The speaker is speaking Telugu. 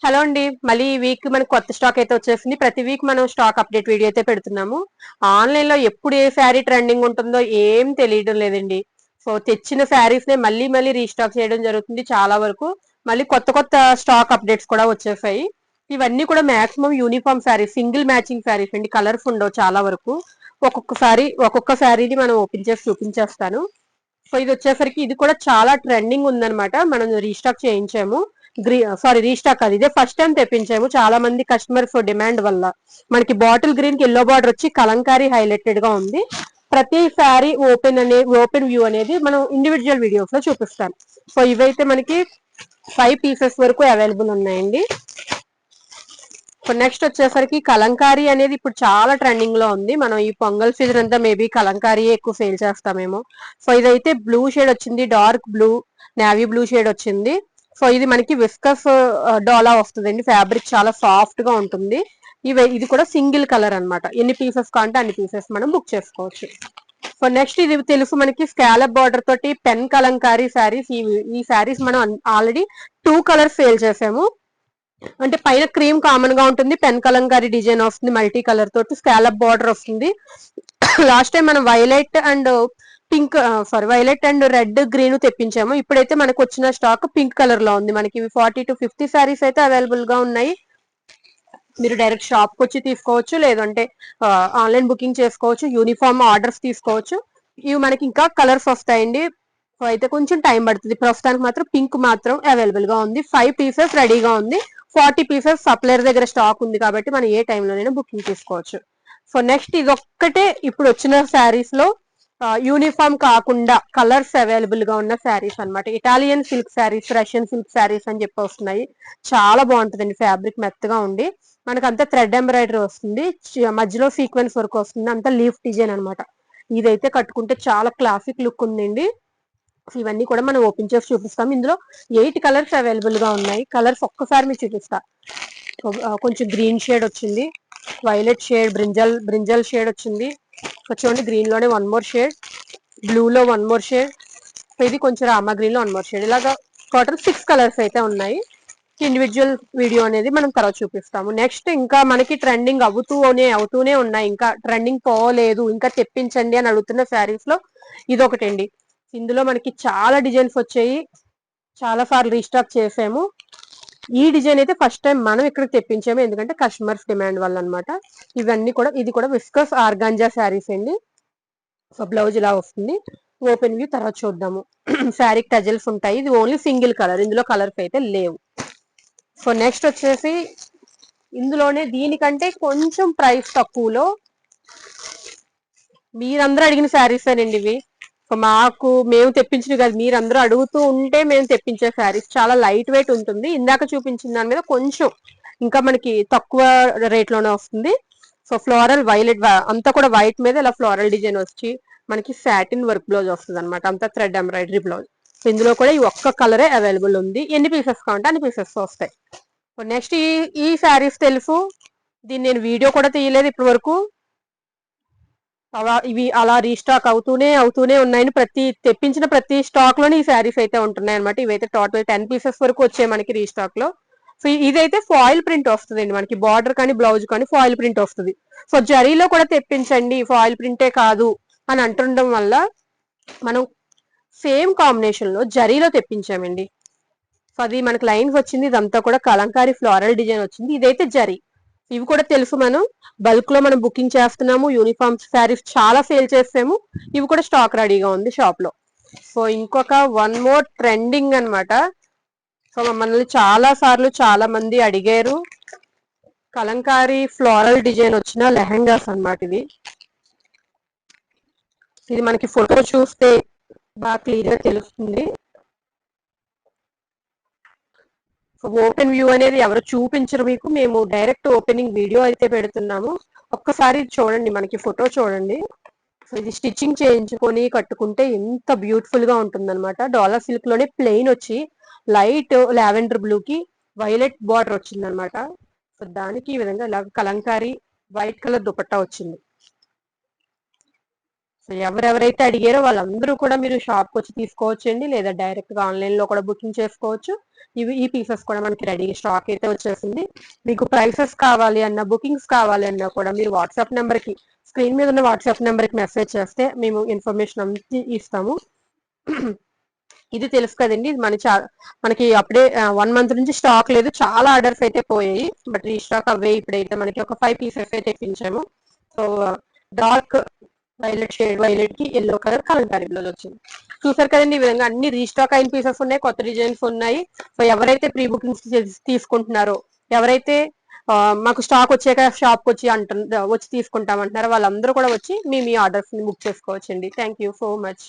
హలో అండి. మళ్ళీ ఈ వీక్ మనకు కొత్త స్టాక్ అయితే వచ్చేసింది. ప్రతి వీక్ మనం స్టాక్ అప్డేట్ వీడియో అయితే పెడుతున్నాము. ఆన్‌లైన్‌లో ఎప్పుడు ఏ శారీ ట్రెండింగ్ ఉంటుందో ఏం తెలియడం లేదండి. సో, తెచ్చిన శారీస్‌నే మళ్ళీ మళ్ళీ రీస్టాక్ చేయడం జరుగుతుంది చాలా వరకు. మళ్ళీ కొత్త కొత్త స్టాక్ అప్డేట్స్ కూడా వచ్చేసాయి. ఇవన్నీ కూడా maximum uniform saris, single matching saris అండి. కలర్స్ ఉండవు చాలా వరకు. ఒక్కొక్క శారీని మనం ఓపెన్ చేసి చూపించేస్తాను. సో ఇది వచ్చేసరికి ఇది కూడా చాలా ట్రెండింగ్ ఉందన్నమాట. మనం రీస్టాక్ చేయించాము. రీస్టాక్ కాదు, ఇదే ఫస్ట్ టైం తెప్పించాము. చాలా మంది కస్టమర్స్ డిమాండ్ వల్ల మనకి బాటిల్ గ్రీన్ కి ఎల్లో బార్డర్ వచ్చి కలంకారీ హైలైటెడ్ గా ఉంది. ప్రతి సారీ ఓపెన్ వ్యూ అనేది మనం ఇండివిజువల్ వీడియోస్ లో చూపిస్తాను. సో ఇవైతే మనకి 5 పీసెస్ వరకు అవైలబుల్ ఉన్నాయండి. నెక్స్ట్ వచ్చేసరికి కలంకారీ అనేది ఇప్పుడు చాలా ట్రెండింగ్ లో ఉంది. మనం ఈ పొంగల్ సీజన్ అంతా మేబీ కలంకారీ ఎక్కువ సేల్ చేస్తామేమో. సో ఇదైతే బ్లూ షేడ్ వచ్చింది, dark blue, navy blue shade వచ్చింది. సో ఇది మనకి విస్కస్ డోలా వస్తుందండి. ఫ్యాబ్రిక్ చాలా సాఫ్ట్ గా ఉంటుంది. ఇది కూడా సింగిల్ కలర్ అన్నమాట. ఎన్ని పీసెస్ కావాలంటే అన్ని పీసెస్ మనం బుక్ చేసుకోవచ్చు. సో నెక్స్ట్ ఇది తెలుసు మనకి స్కాలప్ బార్డర్ తోటి పెన్ కలంకారీ శారీస్. ఈ శారీస్ మనం ఆల్రెడీ 2 కలర్స్ సేల్ చేసాము. అంటే పైన క్రీమ్ కామన్ గా ఉంటుంది, పెన్ కలంకారీ డిజైన్ వస్తుంది, మల్టీ కలర్ తోటి స్కాలప్ బార్డర్ వస్తుంది. లాస్ట్ టైం మనం వైలెట్ అండ్ రెడ్ గ్రీన్ తెప్పించాము. ఇప్పుడైతే మనకు వచ్చిన స్టాక్ పింక్ కలర్ లో ఉంది. మనకి 40 to 50 సారీస్ అయితే అవైలబుల్ గా ఉన్నాయి. మీరు డైరెక్ట్ షాప్ కి వచ్చి తీసుకోవచ్చు, లేదంటే ఆన్లైన్ బుకింగ్ చేసుకోవచ్చు, యూనిఫామ్ ఆర్డర్స్ తీసుకోవచ్చు. ఇవి మనకి ఇంకా కలర్స్ వస్తాయండి. సో అయితే కొంచెం టైం పడుతుంది. ప్రస్తుతానికి మాత్రం పింక్ మాత్రం అవైలబుల్ గా ఉంది. 5 పీసెస్ రెడీగా ఉంది. 40 పీసెస్ సప్లయర్ దగ్గర స్టాక్ ఉంది కాబట్టి మనం ఏ టైంలోనైనా బుకింగ్ తీసుకోవచ్చు. సో నెక్స్ట్ ఇది ఒక్కటే ఇప్పుడు వచ్చిన శారీస్ లో యూనిఫామ్ కాకుండా కలర్స్ అవైలబుల్ గా ఉన్న శారీస్ అన్నమాట. Italian silk saris, Russian silk saris అని చెప్పి వస్తున్నాయి. చాలా బాగుంటుందండి. ఫ్యాబ్రిక్ మెత్తగా ఉండి మనకు అంతా థ్రెడ్ ఎంబ్రాయిడరీ వస్తుంది, మధ్యలో సీక్వెన్స్ వర్క్ వస్తుంది, అంతా లీఫ్ డిజైన్ అనమాట. ఇదైతే కట్టుకుంటే చాలా క్లాసిక్ లుక్ ఉందండి. ఇవన్నీ కూడా మనం ఓపెన్ చేసి చూపిస్తాం. ఇందులో 8 కలర్స్ అవైలబుల్ గా ఉన్నాయి. కలర్స్ ఒక్కసారి మీకు చూపిస్తా. కొంచెం గ్రీన్ షేడ్ వచ్చింది, వైలెట్ షేడ్, బ్రింజల్ షేడ్ వచ్చింది. చూడండి, గ్రీన్ లోనే 1 మోర్ షేడ్, బ్లూ లో 1 మోర్ షేడ్, ఇది కొంచెం రామా గ్రీన్ లో 1 మోర్ షేడ్. ఇలాగా టోటల్ 6 కలర్స్ అయితే ఉన్నాయి. ఇండివిజువల్ వీడియో అనేది మనం తర్వాత చూపిస్తాము. నెక్స్ట్ ఇంకా మనకి ట్రెండింగ్ అవుతూనే ఉన్నాయి. ఇంకా ట్రెండింగ్ పోలేదు, ఇంకా తెప్పించండి అని అడుగుతున్న శారీస్ లో ఇదొకటండి. ఇందులో మనకి చాలా డిజైన్స్ వచ్చాయి, చాలా సార్లు రీస్టాక్ చేసాము. ఈ డిజైన్ అయితే ఫస్ట్ టైం మనం ఇక్కడ తెప్పించాము, ఎందుకంటే కస్టమర్స్ డిమాండ్ వల్ల అనమాట. ఇది కూడా విస్కస్ ఆర్గాంజా శారీస్ అండి. సో బ్లౌజ్ ఇలా వస్తుంది. ఓపెన్ వ్యూ తర్వాత చూద్దాము. శారీ టజల్స్ ఉంటాయి. ఇది ఓన్లీ సింగిల్ కలర్, ఇందులో కలర్స్ అయితే లేవు. సో నెక్స్ట్ వచ్చేసి ఇందులోనే దీనికంటే కొంచెం ప్రైస్ తక్కువలో మీరందరూ అడిగిన శారీస్ అండి ఇవి. మేము తెప్పించినవి కాదు, మీరందరూ అడుగుతూ ఉంటే మేము తెప్పించే శారీస్. చాలా లైట్ వెయిట్ ఉంటుంది. ఇందాక చూపించిన దాని మీద కొంచెం ఇంకా మనకి తక్కువ రేట్ లోనే వస్తుంది. సో ఫ్లోరల్ వైలెట్ అంతా కూడా వైట్ మీద ఇలా ఫ్లోరల్ డిజైన్ వచ్చి మనకి సాటిన్ వర్క్ బ్లౌజ్ వస్తుంది అనమాట. అంతా థ్రెడ్ ఎంబ్రాయిడరీ బ్లౌజ్. ఇందులో కూడా ఈ ఒక్క కలరే అవైలబుల్ ఉంది. ఎన్ని పీసెస్ కావాలంటే అన్ని పీసెస్ వస్తాయి. నెక్స్ట్ ఈ శారీస్ తెలుసు, దీన్ని నేను వీడియో కూడా తీయలేదు ఇప్పటి వరకు. ఇవి అలా రీస్టాక్ అవుతూనే ఉన్నాయని తెప్పించిన ప్రతి స్టాక్ లోని ఈ శారీస్ అయితే ఉంటున్నాయి అనమాట. ఇవైతే టోటల్ 10 పీసెస్ వరకు వచ్చాయి మనకి రీస్టాక్ లో. సో ఇదైతే ఫాయిల్ ప్రింట్ వస్తుందండి. మనకి బార్డర్ కానీ బ్లౌజ్ కానీ ఫాయిల్ ప్రింట్ వస్తుంది. సో జరీలో కూడా తెప్పించండి, ఫాయిల్ ప్రింటే కాదు అని అంటుండడం వల్ల మనం సేమ్ కాంబినేషన్ లో జరీలో తెప్పించామండి. సో అది మనకి లైన్స్ వచ్చింది. ఇదంతా కూడా కలంకారీ ఫ్లోరల్ డిజైన్ వచ్చింది. ఇదైతే జరీ. ఇవి కూడా తెలుసు, మనం బల్క్ లో మనం బుకింగ్ చేస్తున్నాము. యూనిఫామ్ శారీస్ చాలా సేల్ చేసాము. ఇవి కూడా స్టాక్ రెడీగా ఉంది షాప్ లో. సో ఇంకొక 1 మోర్ ట్రెండింగ్ అనమాట. సో మమ్మల్ని చాలా సార్లు చాలా మంది అడిగారు. కలంకారీ ఫ్లోరల్ డిజైన్ వచ్చిన లెహెంగాస్ అనమాట ఇది మనకి ఫోటో చూస్తే బాగా క్లియర్ గా తెలుస్తుంది. ఓపెన్ వ్యూ అనేది ఎవరు చూపించరు మీకు, మేము డైరెక్ట్ ఓపెనింగ్ వీడియో అయితే పెడుతున్నాము. ఒక్కసారి చూడండి, మనకి ఫోటో చూడండి. సో ఇది స్టిచ్చింగ్ చేయించుకొని కట్టుకుంటే ఎంత బ్యూటిఫుల్ గా ఉంటుందన్నమాట. డోలా సిల్క్ లోనే ప్లెయిన్ వచ్చి లైట్ లావెండర్ బ్లూ కి వైలెట్ బార్డర్ వచ్చింది అనమాట. సో దానికి ఈ విధంగా ఇలా కలంకారీ వైట్ కలర్ దుపట్టా వచ్చింది. సో ఎవరెవరైతే అడిగారో వాళ్ళందరూ కూడా మీరు షాప్కి వచ్చి తీసుకోవచ్చండి, లేదా డైరెక్ట్ గా ఆన్లైన్ లో కూడా బుకింగ్ చేసుకోవచ్చు. ఈ పీసెస్ కూడా మనకి రెడీ స్టాక్ అయితే వచ్చేసింది. మీకు ప్రైసెస్ కావాలి అన్న, బుకింగ్స్ కావాలి అన్నా కూడా మీరు వాట్సాప్ నెంబర్ కి, స్క్రీన్ మీద ఉన్న వాట్సాప్ నెంబర్ కి మెసేజ్ చేస్తే మేము ఇన్ఫర్మేషన్ అంతా ఇస్తాము. ఇది తెలుసు కదండి, ఇది మనకి అప్పుడే 1 మంత్ నుంచి స్టాక్ లేదు, చాలా ఆర్డర్స్ అయితే పోయాయి, బట్ రీస్టాక్ అవే. ఇప్పుడైతే మనకి ఒక 5 పీసెస్ అయితే తెప్పించాము. So dark violet shade, violet కి ఎల్లో కలర్ కలంకారీ బ్లౌజ్ వచ్చింది. చూసారు కదండి, ఈ విధంగా అన్ని రీస్టాక్ అయిన పీసెస్ ఉన్నాయి, కొత్త డిజైన్స్ ఉన్నాయి. సో ఎవరైతే ప్రీ బుకింగ్స్ తీసుకుంటున్నారో, ఎవరైతే మాకు స్టాక్ వచ్చాక షాప్ వచ్చి వచ్చి తీసుకుంటామంటున్నారో వాళ్ళందరూ కూడా వచ్చి మీ ఆర్డర్స్ ని బుక్ చేసుకోవచ్చండి. Thank you so much.